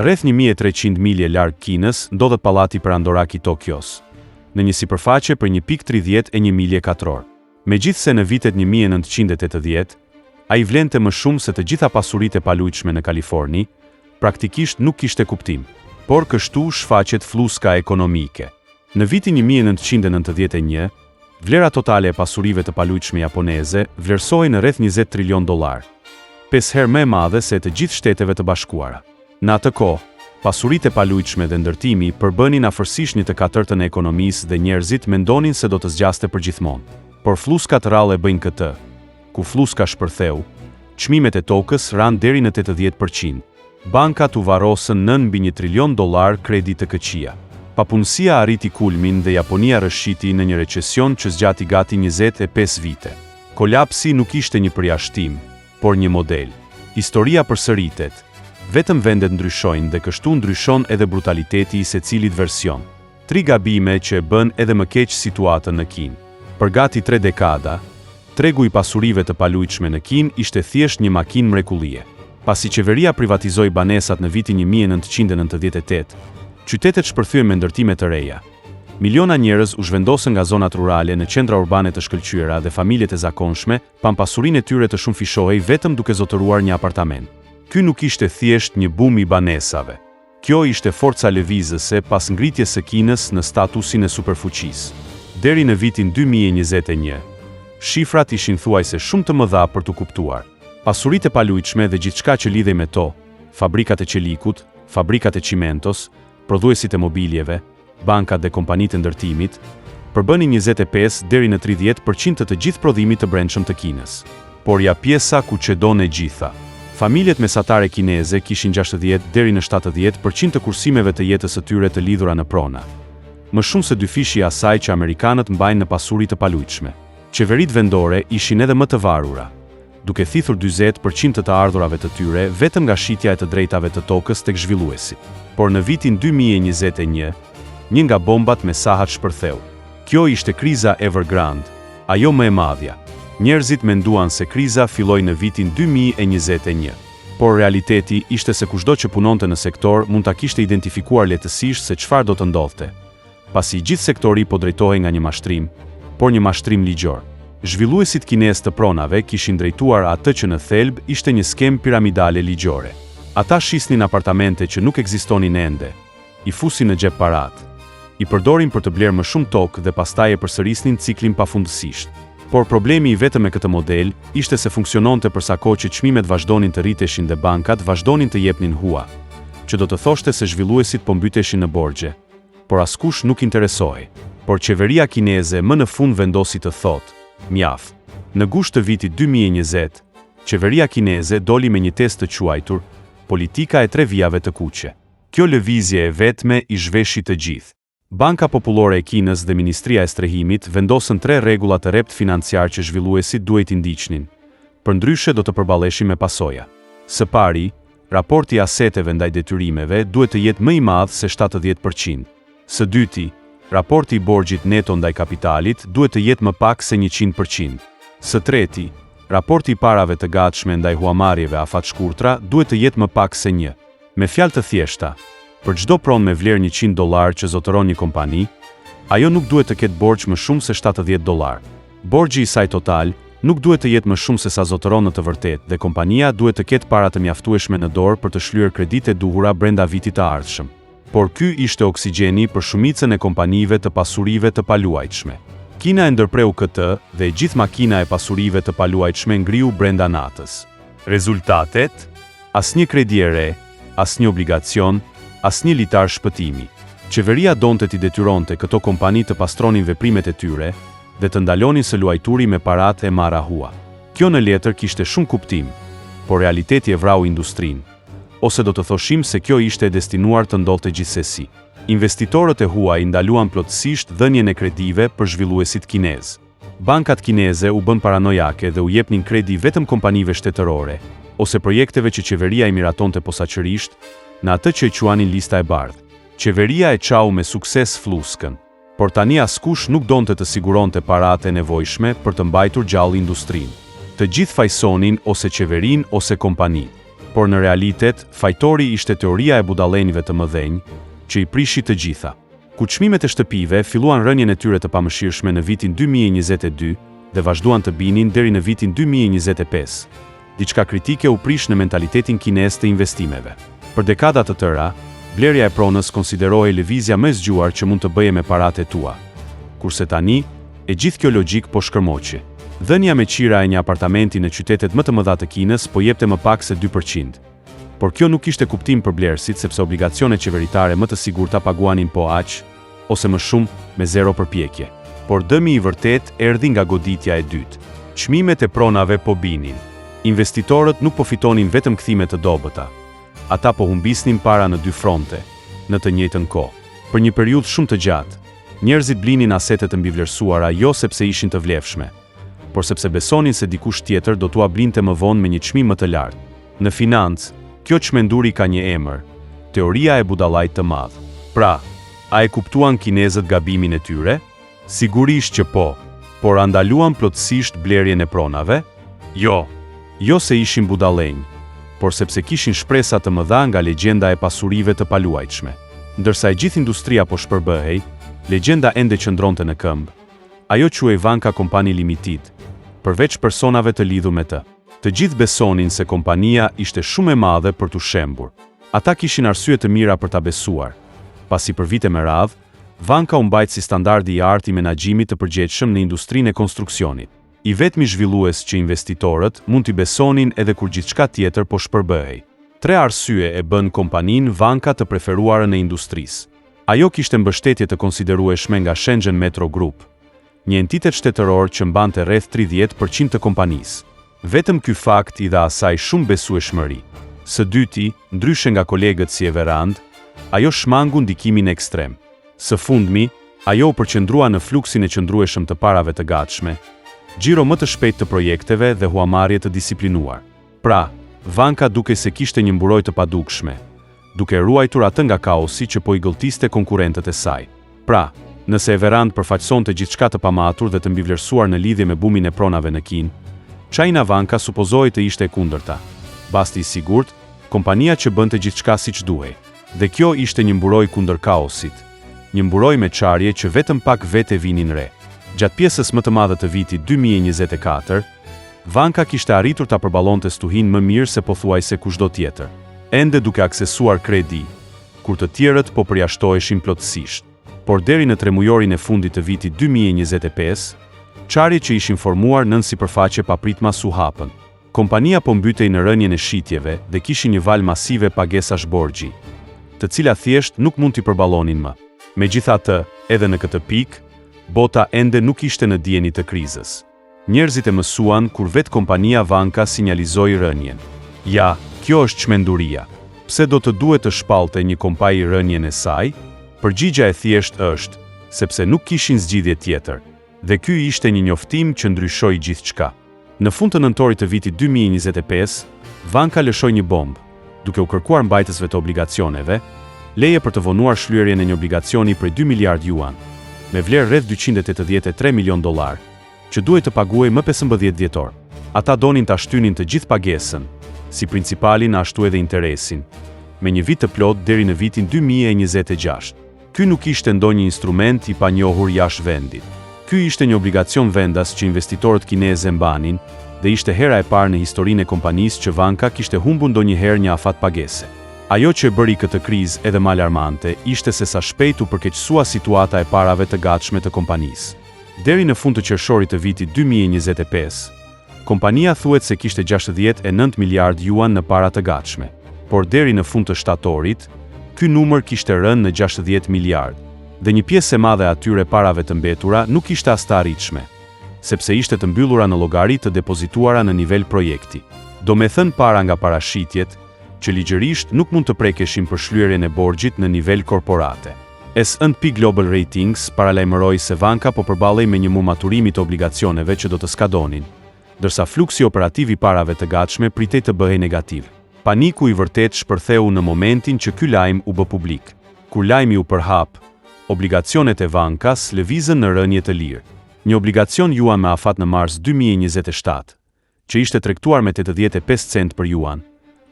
Rreth 1300 milje larg Kinës ndodhet pallati perandoraki i Tokios, në një sipërfaqe për 1.31 milje katror. Megjithse në vitet 1980, ai vlente më shumë se të gjitha pasuritë e palujshme në Kaliforni, praktikisht nuk kishte kuptim, por kështu shfaqet fluska ekonomike. Në vitin 1991, vlera totale e pasurive të palujshme japoneze vlerësohej në rreth $20 trilion, 5 herë më e madhe se të gjithë Shteteve të Bashkuara. Në atë kohë, pasuritë e palujshme dhe ndërtimi përbënin afërsisht 1/4 e ekonomisë dhe njerëzit mendonin se do të zgjaste përgjithmonë. Por fluskat rrallë e bëjnë këtë. Ku fluska shpërtheu, çmimet e tokës ranë deri në 80%. Bankat u varrosën $9 trilion kredi të këqija. Papunësia arriti kulmin dhe Japonia rrëshqiti në një recesion që zgjati gati 25 vite. Kolapsi nuk ishte një përjashtim, por një model. Historia përsëritet. Vetëm vendet ndryshojnë dhe kështu ndryshon edhe brutaliteti i secilit version. 3 gabime që e bën edhe më keq situatën në Kinë. Për gati 3 dekada, tregu i pasurive të palujshme në Kinë ishte thjesht një makinë mrekullie. Pasi qeveria privatizoi banesat në vitin 1998, qytetet shpërthyen me ndërtime të reja. Miliona njerëz u zhvendosën nga zonat rurale në qendra urbane të shkëlqyera dhe familjet e zakonshme, pan pasurinë e tyre të shumëfishohej vetëm duke zotëruar një apartament. Ky nuk ishte thjesht një bum i banesave. Kjo ishte forca lëvizëse pas ngritjes së Kinës në statusin e superfuqisë. Deri në vitin 2021, shifrat ishin thuajse shumë të mëdha për të kuptuar. Pasuritë e palujshme dhe gjithçka që lidhej me to, fabrikat e qelikut, fabrikat e qimentos, prodhuesit e mobiljeve, bankat dhe kompanitë e ndërtimit, përbënin 25 deri në 30% të gjithë prodhimit të brendshëm të Kinës. Por ja pjesa ku çedon e gjitha. Familjet mesatare kineze kishin 60 deri në 70% të kursimeve të jetës së tyre të lidhura në prona. Më shumë se 2/3 i asaj që amerikanët mbajnë në pasuri të palujshme. Qeveritë vendore ishin edhe më të varura, duke thithur 40% të ardhurave të tyre vetëm nga shitja e të drejtave të tokës tek zhvilluesit. Por në vitin 2021, një nga bombat me sahat shpërtheu. Kjo ishte kriza Evergrande, ajo më e madhja. Njerëzit menduan se kriza filloi në vitin 2021. Por realiteti ishte se kushdo që punonte në sektor mund ta kishte identifikuar lehtësisht se çfarë do të ndodhte. Pasi gjithë sektori po drejtohej nga një mashtrim, por një mashtrim ligjor. Zhvilluesit kinez të pronave kishin drejtuar atë që në thelb ishte një skem piramidale ligjore. Ata shisnin apartamente që nuk ekzistonin ende, i fusin në xhep parat, i përdorin për të blerë më shumë tokë dhe pastaj e përsërisnin ciklin pafundësisht. Por problemi i vetëm me këtë model ishte se funksiononte për sa kohë që çmimet vazhdonin të rriteshin dhe bankat vazhdonin të jepnin hua, që do të thoshte se zhvilluesit po mbyteshin në borxhe. Por askush nuk interesoi. Por qeveria kineze më në fund vendosi të thotë, mjaft. Në gusht të vitit 2020, qeveria kineze doli me një test të quajtur politika e 3 vijave të kuqe. Kjo lëvizje e vetme i zhveshi të gjithë. Banka Popullore e Kinës dhe Ministria e Strehimit vendosën 3 rregulla të rrept financiar që zhvilluesit duhet i ndiqnin. Përndryshe do të përballeshin me pasoja. Së pari, raporti i aseteve ndaj detyrimeve duhet të jetë më i madh se 70%. Së dyti, raporti i borxhit neto ndaj kapitalit duhet të jetë më pak se 100%. Së treti, raporti i parave të gatshme ndaj huamarrjeve afatshkurtra duhet të jetë më pak se 1. Me fjalë të thjeshta, për çdo pronë me vlerë $100 që zotëron një kompani, ajo nuk duhet të ketë borxh më shumë se $70. Borxhi i saj total nuk duhet të jetë më shumë se sa zotëron në të vërtetë dhe kompania duhet të ketë para të mjaftueshme në dorë për të shlyer kreditë e duhura brenda vitit të ardhshëm. Por ky ishte oksigjeni për shumicën e kompanive të pasurive të paluajtshme. Kina e ndërpreu këtë dhe gjithë makina e pasurive të paluajtshme ngriu brenda natës. Rezultatet? Asnjë kredi e re, asnjë obligacion, asnjë litar shpëtimi. Qeveria donte t'i detyronte këto kompani të pastronin veprimet e tyre dhe të ndalonin së luajturi me parat e marra hua. Kjo në letër kishte shumë kuptim, por realiteti e vrau industrinë. Ose do të thoshim se kjo ishte destinuar të ndodhte gjithsesi. Investitorët e huaj ndaluan plotësisht dhënien e kredive për zhvilluesit kinez. Bankat kineze u bën paranojake dhe u jepnin kredi vetëm kompanive shtetërore, ose projekteve që qeveria i miratonte posaçërisht, në atë që e quanin lista e bardhë. Qeveria e çau me sukses fluskën, por tani askush nuk donte të siguronte paratë e nevojshme për të mbajtur gjallë industrinë. Të gjithë fajsonin ose qeverinë ose kompaninë. por në realitet, fajtori ishte teoria e budallënjve të mëdhenj, që i prishi të gjitha. Ku çmimet e shtëpive filluan rënien e tyre të pamëshirshme në vitin 2022 dhe vazhduan të binin deri në vitin 2025. Diçka kritike u prish në mentalitetin kinez të investimeve. Për dekada të tëra, blerja e pronës konsiderohej lëvizja më e zgjuar që mund të bëje me paratë e tua. Kurse tani, e gjithë kjo logjik po shkërmoqi. Dhënia me qira e një apartamenti në qytetet më të mëdha të Kinës po jepte më pak se 2%. Por kjo nuk kishte kuptim për blerësit sepse obligacionet qeveritare më të sigurta paguanin po aq, ose më shumë me 0 përpjekje. Por dëmi i vërtet erdhi nga goditja e dytë. Çmimet e pronave po binin. Investitorët nuk po fitonin vetëm kthime të dobëta. Ata po humbisnin para në 2 fronte, në të njëjtën kohë. Për një periudhë shumë të gjatë, njerëzit blinin asete të mbivlerësuara jo sepse ishin të vlefshme, por sepse besonin se dikush tjetër do t'ua blinte më vonë me një çmim më të lartë. Në financë, kjo çmenduri ka një emër: teoria e budallajt të madh. Pra, a e kuptuan kinezët gabimin e tyre? Sigurisht që po, por a ndaluan plotësisht blerjen e pronave? Jo se ishin budallënj, por sepse kishin shpresa të mëdha nga legjenda e pasurive të paluajtshme. Ndërsa e gjithë industria po shpërbëhej, legjenda ende qëndronte në këmbë. Ajo quhej Vanka Company Limited, përveç personave të lidhur me të. Të gjithë besonin se kompania ishte shumë e madhe për t'u shembur. Ata kishin arsye të mira për ta besuar. Pasi për vite me radhë, Vanka u mbajt si standardi i artë i menaxhimit të përgjegjshëm në industrinë e konstruksionit. I vetmi zhvillues që investitorët mund t'i besonin edhe kur gjithçka tjetër po shpërbëhej. 3 arsye e bën kompaninë Vanka të preferuar në industrisë. Ajo kishte mbështetje të konsiderueshme nga Shenzhen Metro Group, një entitet shtetëror që mbante rreth 30% të kompanisë. Vetëm ky fakt i dha asaj shumë besueshmëri. Së dyti, ndryshe nga kolegët si Everand, ajo shmangu ndikimin ekstrem. Së fundmi, ajo u përqendrua në fluksin e qëndrueshëm të parave të gatshme, xhiro më të shpejt të projekteve dhe huamarrje të disiplinuar. Pra, Vanka duke se kishte një mburoj të padukshme, duke ruajtur atë nga kaosi që po i gëlltiste konkurrentët e saj. Pra, nëse Everand përfaqësonte gjithçka të pamatur dhe të mbivlerësuar në lidhje me bumin e pronave në Kinë, China Vanka supozohej të ishte e kundërta. Basti i sigurt, kompania që bënte gjithçka siç duhej. Dhe kjo ishte një mburoj kundër kaosit, një mburoj me çarje që vetëm pak vete vinin re. Gjatë pjesës më të madhe të vitit 2024, Vanka kishte arritur ta përballonte stuhin më mirë se pothuajse kushdo tjetër, ende duke aksesuar kredi, kur të tjerët po përjashtoheshin plotësisht. Por deri në tremujorin e fundit të vitit 2025, çarjet që ishin formuar nën sipërfaqe papritmas u hapën. Kompania po mbytej në rënien e shitjeve dhe kishin një valë masive pagesash borxhi, të cilat thjesht nuk mund t'i përballonin më. Megjithatë, edhe në këtë pikë, bota ende nuk ishte në dieni të krizës. Njerëzit e mësuan kur vetë kompania Vanka sinjalizoi rënien. Ja, kjo është çmenduria. Pse do të duhet të shpallte një kompani rënien e saj? Përgjigja e thjeshtë është, sepse nuk kishin zgjidhje tjetër. Dhe ky ishte një njoftim që ndryshoi gjithçka. Në fund të nëntorit të vitit 2025, Vanka lëshoi një bombë, duke u kërkuar mbajtësve të obligacioneve leje për të vonuar shlyerjen e një obligacioni prej 2 miliard yuan, me vlerë rreth $283 milion, që duhet të paguaj më 15 dhjetor. Ata donin ta shtynin të gjithë pagesën, si principalin ashtu edhe interesin, me një vit të plot deri në vitin 2026. Ky nuk ishte ndonjë instrument i panjohur jashtë vendit. Ky ishte një obligacion vendas që investitorët kinezë mbanin dhe ishte hera e parë në historinë e kompanisë që Vanka kishte humbur ndonjëherë një afat pagese. Ajo që e bëri këtë krizë edhe më alarmante ishte se sa shpejt u përkeqësua situata e parave të gatshme të kompanisë. Deri në fund të qershorit të vitit 2025, kompania thuhet se kishte 69 miliard yuan në para të gatshme, por deri në fund të shtatorit, ky numër kishte rënë në 60 miliard, dhe një pjesë e madhe atyre parave të mbetura nuk ishte as të arritshme, sepse ishte të mbyllura në llogari të depozituara në nivel projekti. Do me thënë para nga parashitjet, që ligjërisht nuk mund të prekeshin për shlyerjen e borxhit në nivel korporate. S&P Global Ratings paralajmëroi se Vanka po përballej me një muj maturimi të obligacioneve që do të skadonin, ndërsa fluksi operativ i parave të gatshme pritej të bëhej negativ. Paniku i vërtet shpërtheu në momentin që ky lajm u bë publik. Kur lajmi u përhap, obligacionet e Vankas lëvizën në rënje të lirë. Një obligacion yuan me afat në mars 2027, që ishte tregtuar me 85 cent për yuan,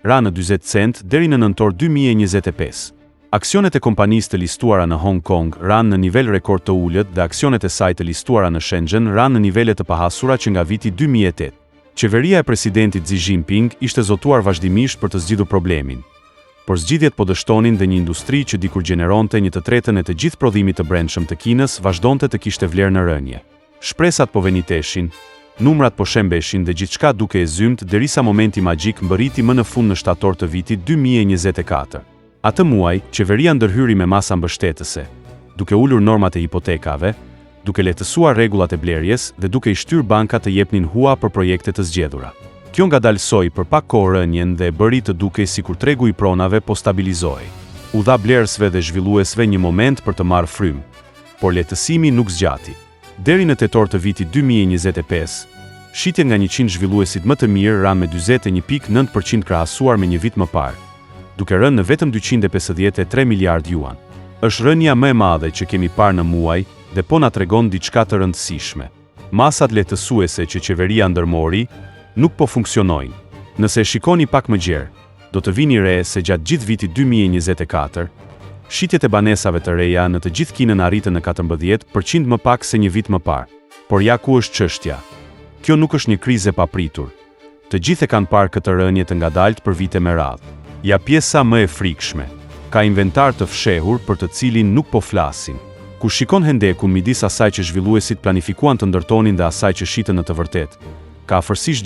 ra në 40 cent deri në nëntor 2025. Aksionet e kompanisë të listuara në Hong Kong ranë në nivel rekord të ulët dhe aksionet e saj të listuara në Shenzhen ranë në nivele të pahasura që nga viti 2008. Qeveria e presidentit Xi Jinping ishte zotuar vazhdimisht për të zgjidhur problemin, por zgjidhjet po dështonin dhe një industri që dikur gjeneronte 1/3 e të gjithë prodhimit të brendshëm të Kinës vazhdonte të kishte vlerë në rënje. Shpresat po veniteshin, numrat po shembeshin dhe gjithçka duke e zymt derisa momenti magjik mbërriti më në fund në shtator të vitit 2024. Atë muaj, qeveria ndërhyri me masa mbështetëse, duke ulur normat e hipotekave, duke lehtësuar rregullat e blerjes dhe duke i shtyrë bankat të jepnin hua për projekte të zgjedhura. Kjo ngadalsoi për pak kohë rënjen dhe e bëri të dukej sikur tregu i pronave po stabilizoi. U dha blerësve dhe zhvilluesve një moment për të marrë frymë, por lehtësimi nuk zgjati. Deri në tetor të vitit 2025, shitjen nga 100 zhvilluesit më të mirë ranë me 41.9% krahasuar me një vit më parë, duke rënë në vetëm 253 miliard yuan. Është rënja më e madhe që kemi parë në muaj dhe po na tregon diçka të rëndësishme. Masat lehtësuese që qeveria ndërmori nuk po funksionojnë. Nëse shikoni pak më gjerë, do të vini re se gjatë gjithë vitit 2024, shitjet e banesave të reja në të gjithë Kinën arritën në 14% më pak se një vit më parë. Por ja ku është çështja. Kjo nuk është një krizë e papritur. Të gjithë e kanë parë këtë rënje të ngadalt për vite me radhë. Ja pjesa më e frikshme. Ka inventar të fshehur për të cilin nuk po flasin. Kur shikon hendekun midis asaj që zhvilluesit planifikuan të ndërtonin dhe asaj që shitën në të vërtetë, ka afërsisht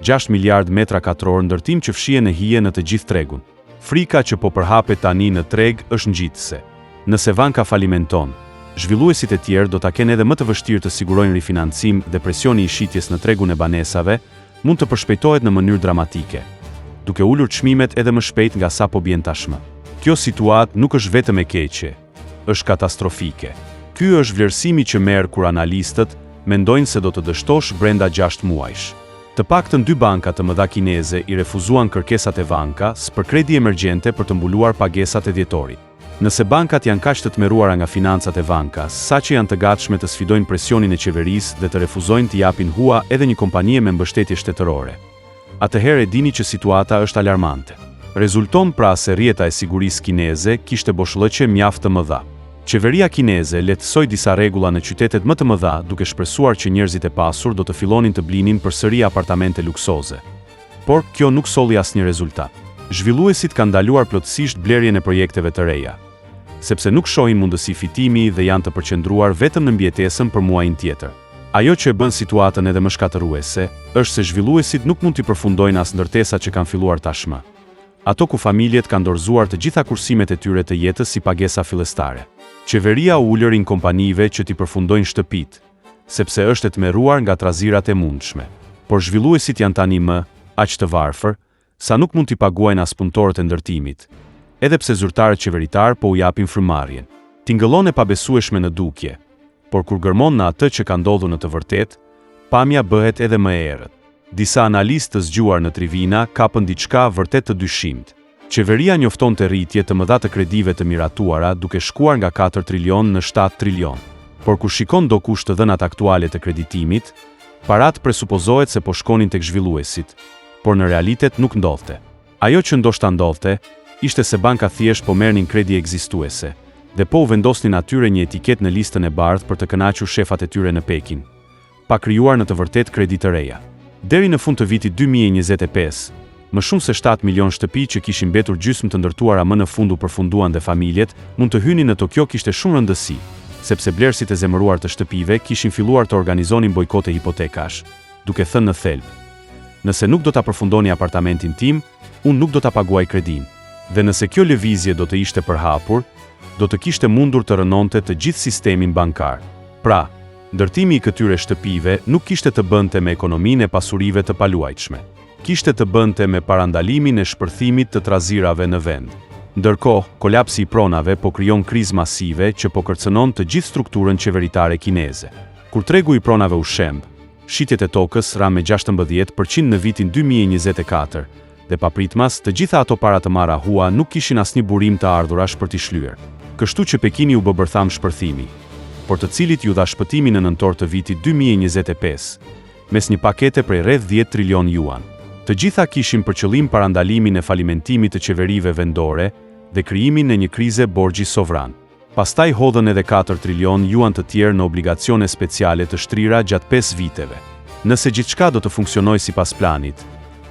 6 miliard metra katror ndërtim që fshihen në hije në të gjithë tregun. Frika që po përhapet tani në treg është ngjitëse. Nëse banka falimenton, zhvilluesit e tjerë do ta kenë edhe më të vështirë të sigurojnë rifinancim dhe presioni i shitjes në tregun e banesave mund të përshpejtohet në mënyrë dramatike, duke ulur çmimet edhe më shpejt nga sa po bien tashmë. Kjo situatë nuk është vetëm e keqe, është katastrofike. Ky është vlerësimi që merr kur analistët mendojnë se do të dështosh brenda 6 muajsh. Të paktën 2 banka të mëdha kineze i refuzuan kërkesat e bankas për kredi emergjente për të mbuluar pagesat e dhjetorit. Nëse bankat janë kaq të tmerruara nga financat e bankas, saqë janë të gatshme të sfidojnë presionin e qeverisë dhe të refuzojnë të japin hua edhe një kompanie me mbështetje shtetërore, atëherë e dini që situata është alarmante. Rezulton pra se rjeta e sigurisë kineze kishte boshllëqe mjaft të mëdha. Qeveria kineze lehtësoi disa rregulla në qytetet më të mëdha duke shpresuar që njerëzit e pasur do të fillonin të blinin përsëri apartamente luksoze. Por kjo nuk solli asnjë rezultat. Zhvilluesit kanë ndaluar plotësisht blerjen e projekteve të reja, sepse nuk shohin mundësi fitimi dhe janë të përqendruar vetëm në mbijetesën për muajin tjetër. Ajo që e bën situatën edhe më shkatërruese është se zhvilluesit nuk mund t'i përfundojnë as ndërtesat që kanë filluar tashmë, ato ku familjet kanë dorëzuar të gjitha kursimet e tyre të jetës si pagesa fillestare. Qeveria u ulërin kompanive që t'i përfundojnë shtëpit, sepse është e tmerruar nga trazirat e mundshme. Por zhvilluesit janë tani më aq të varfër sa nuk mund t'i paguajnë as punëtorët e ndërtimit, edhe pse zyrtarët qeveritar po u japin frymëmarrjen. Tingëllon e pabesueshme në dukje, por kur gërmon në atë që ka ndodhur në të vërtetë, pamja bëhet edhe më e errët. Disa analistë të zgjuar në trivina kapën diçka vërtet të dyshimt. Qeveria njoftonte rritje të mëdha të kredive të miratuara duke shkuar nga 4 trilion në 7 trilion. Por kur shikon do kusht të dhënat aktuale të kreditimit, parat presupozohet se po shkonin tek zhvilluesit, por në realitet nuk ndodhte. Ajo që ndoshta ndodhte, ishte se banka thjesht po merrnin kredi ekzistuese dhe po u vendosnin atyre një etiket në listën e bardhë për të kënaqur shefat e tyre në Pekin, pa krijuar në të vërtetë kredi të reja. Deri në fund të vitit 2025, më shumë se 7 milion shtëpi që kishin mbetur gjysmë të ndërtuara më në fund u përfunduan dhe familjet mund të hynin në Tokyo kishte shumë rëndësi, sepse blerësit e zemëruar të shtëpive kishin filluar të organizonin bojkote hipotekash, duke thënë në thelb: nëse nuk do ta përfundoni apartamentin tim, unë nuk do ta paguaj kredin. Dhe nëse kjo lëvizje do të ishte përhapur, do të kishte mundur të rënonte të gjithë sistemin bankar. Pra, ndërtimi i këtyre shtëpive nuk kishte të bënte me ekonominë e pasurive të paluajtshme. Kishte të bënte me parandalimin e shpërthimit të trazirave në vend. Ndërkohë, kolapsi i pronave po krijon krizë masive që po kërcënon të gjithë strukturën qeveritare kineze. Kur tregu i pronave u shemb, shitjet e tokës ra me 16% në vitin 2024, dhe papritmas të gjitha ato para të marra hua nuk kishin asnjë burim të ardhurash për t'i shlyer. Kështu që Pekini u bërtham shpërthimi, por të cilit ju dha shpëtimin në nëntor të vitit 2025, mes një pakete prej rreth 10 trilion yuan. Të gjitha kishin për qëllim parandalimin e falimentimit të qeverive vendore dhe krijimin e një krize borxhi sovran. Pastaj hodhën edhe 4 trilion yuan të tjerë në obligacione speciale të shtrira gjatë 5 viteve. Nëse gjithçka do të funksionojë sipas planit,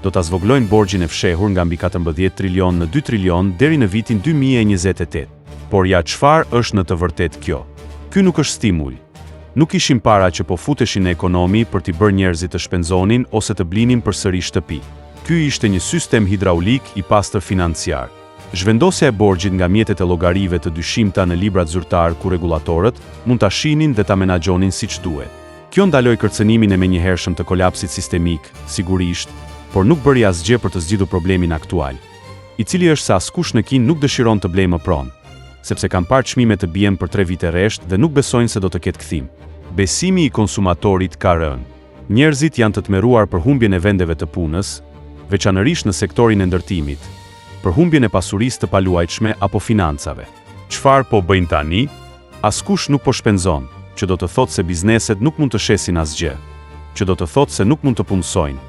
do ta zvoglojnë borxhin e fshehur nga mbi 14 trilion në 2 trilion deri në vitin 2028. Por ja çfarë është në të vërtetë kjo? Ky nuk është stimul. Nuk ishin para që po futeshin në ekonomi për t'i bërë njerëzit të shpenzonin ose të blinin përsëri shtëpi. Ky ishte një sistem hidraulik i pastër financiar. Zhvendosja e borxhit nga mjetet e llogarive të dyshimta në librat zyrtar ku regulatorët mund ta shihnin dhe ta menaxhonin siç duhet. Kjo ndaloi kërcënimin e menjëhershëm të kolapsit sistemik, sigurisht, por nuk bëri asgjë për të zgjidhur problemin aktual, i cili është se askush në Kinë nuk dëshiron të blejë më pronë, sepse kanë parë çmimet të bien për 3 vite rresht dhe nuk besojnë se do të ketë kthim. Besimi i konsumatorit ka rënë. Njerëzit janë të tmerruar për humbjen e vendeve të punës, veçanërisht në sektorin e ndërtimit, për humbjen e pasurisë të paluajtshme apo financave. Çfarë po bëjnë tani? Askush nuk po shpenzon, që do të thotë se bizneset nuk mund të shesin asgjë, që do të thotë se nuk mund të punësojnë,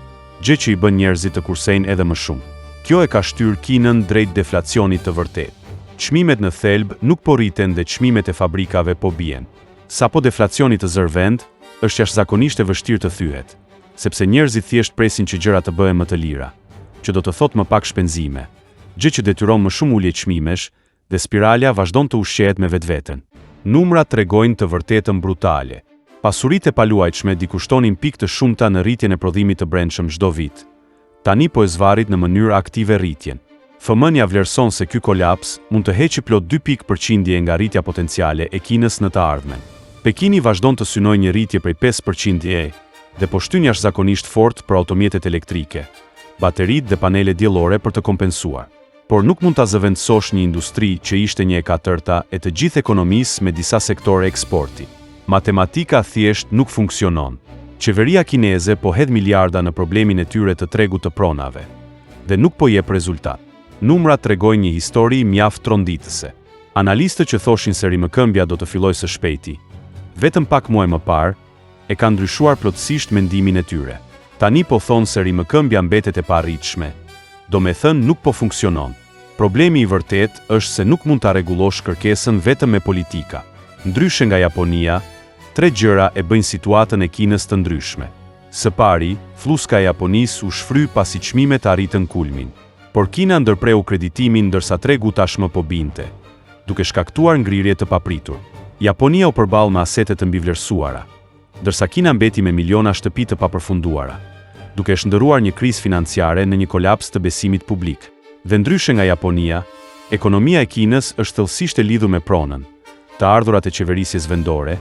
gjë që i bën njerëzit të kursejnë edhe më shumë. Kjo e ka shtyrë Kinën drejt deflacionit të vërtetë. Çmimet në thelb nuk po rriten dhe çmimet e fabrikave po bien. Sapo deflacioni të zërë vend, është jashtëzakonisht e vështirë të thyhet, sepse njerëzit thjesht presin që gjërat të bëhen më të lira, që do të thotë më pak shpenzime, gjë që detyron më shumë ulje çmimesh dhe spirala vazhdon të ushqehet me vetveten. Numrat tregojnë të vërtetën brutale. Pasuritë e paluajtshme dikushtonin pikë të shumta në rritjen e prodhimit të brendshëm çdo vit. Tani po e zvarit në mënyrë aktive rritjen. FMI vlerëson se ky kolaps mund të heqë plot 2% nga rritja potenciale e Kinës në të ardhmen. Pekini vazhdon të synojë një rritje prej 5% dhe po shtyn jashtëzakonisht fort për automjetet elektrike, bateritë dhe panelet diellore për të kompensuar. Por nuk mund ta zëvendësosh një industri që ishte 1/4 e të gjithë ekonomisë me disa sektore eksporti. Matematika thjesht nuk funksionon. Qeveria kineze po hedh miliarda në problemin e tyre të tregut të pronave dhe nuk po jep rezultat. Numrat tregojnë një histori mjaft tronditëse. Analistët që thoshin se rimëkëmbja do të fillojë së shpejti, vetëm pak muaj më parë, e kanë ndryshuar plotësisht mendimin e tyre. Tani po thonë se rimëkëmbja mbetet e parritshme, do me thënë nuk po funksionon. Problemi i vërtet është se nuk mund ta rregullosh kërkesën vetëm me politika. Ndryshe nga Japonia, 3 gjëra e bëjnë situatën e Kinës të ndryshme. Së pari, fluska e Japonisë u shfry pasi çmimet arritën kulmin. Por Kina ndërpreu kreditimin ndërsa tregu tashmë po binte, duke shkaktuar ngrirje të papritur. Japonia u përball me asete të mbivlerësuara, ndërsa Kina mbeti me miliona shtëpi të papërfunduara, duke shndërruar një krizë financiare në një kolaps të besimit publik. Dhe ndryshe nga Japonia, ekonomia e Kinës është thellësisht e lidhur me pronën, të ardhurat e qeverisjes vendore,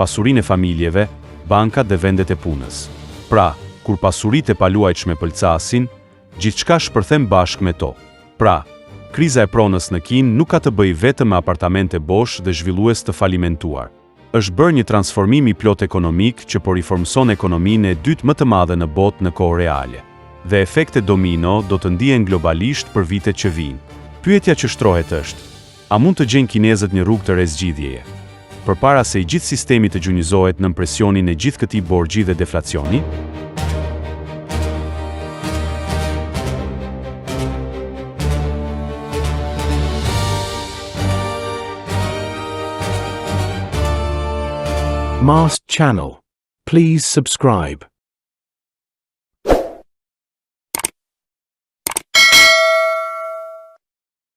pasurinë e familjeve, bankat dhe vendet e punës. Pra, kur pasuritë e paluajtshme pëlcasin, gjithçka shpërthem bashkë me to. Pra, kriza e pronës në Kinë nuk ka të bëjë vetëm me apartamente bosh dhe zhvillues të falimentuar. Është bërë një transformim i plot ekonomik që po riformson ekonominë e dytë më të madhe në botë në kohë reale. Dhe efektet domino do të ndihen globalisht për vitet që vijnë. Pyetja që shtrohet është: a mund të gjejnë kinezët një rrugë të re zgjidhjeje, përpara se i gjithë sistemi të gjunjëzohet nën presionin e gjithë këtij borxhi dhe deflacioni? Mast Channel. Please subscribe.